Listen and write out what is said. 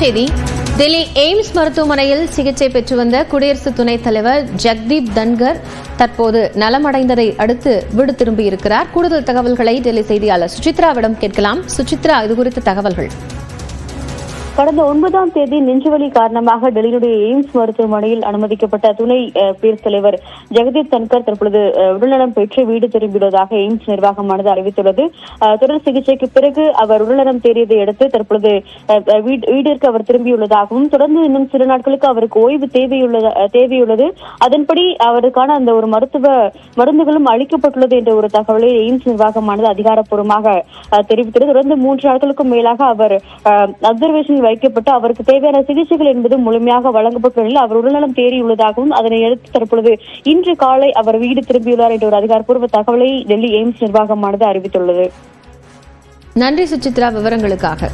செய்தி. டெல்லி எய்ம்ஸ் மருத்துவமனையில் சிகிச்சை பெற்று வந்த குடியரசு துணைத் தலைவர் ஜெகதீப் தன்கர் தற்போது நலமடைந்ததை அடுத்து வீடு திரும்பியிருக்கிறார். கூடுதல் தகவல்களை டெல்லி செய்தியாளர் சுசித்ராவிடம் கேட்கலாம். சுசித்ரா, இது குறித்த தகவல்கள். கடந்த 9ஆம் தேதி நெஞ்சுவலி காரணமாக டெல்லியுடைய எய்ம்ஸ் மருத்துவமனையில் அனுமதிக்கப்பட்ட துணை குடியரசுத் தலைவர் ஜெகதீப் தன்கர் தற்பொழுது உடல்நலம் பெற்று வீடு திரும்பியுள்ளதாக எய்ம்ஸ் நிர்வாகமானது அறிவித்துள்ளது. தொடர் சிகிச்சைக்கு பிறகு அவர் உடல்நலம் தேறியதை அடுத்து தற்பொழுது வீட்டிற்கு அவர் திரும்பியுள்ளதாகவும், தொடர்ந்து இன்னும் சில நாட்களுக்கு அவருக்கு ஓய்வு தேவையுள்ளது. அதன்படி அவருக்கான அந்த ஒரு மருந்துகளும் அளிக்கப்பட்டுள்ளது என்ற ஒரு தகவலை எய்ம்ஸ் நிர்வாகமானது அதிகாரப்பூர்வமாக தெரிவித்தது. தொடர்ந்து 3 நாட்களுக்கும் மேலாக அவர் அப்சர்வேஷன் வைக்கப்பட்டு அவருக்கு தேவையான சிகிச்சைகள் என்பது முழுமையாக வழங்கப்பட்டுள்ள நிலையில் அவர் உடல்நலம் தேறியுள்ளதாகவும், அதனை அடுத்து தற்பொழுது இன்று காலை அவர் வீடு திரும்பியுள்ளார் என்ற ஒரு அதிகாரப்பூர்வ தகவலை டெல்லி எய்ம்ஸ் நிர்வாகமானது அறிவித்துள்ளது. நன்றி சுசித்ரா, விவரங்களுக்காக.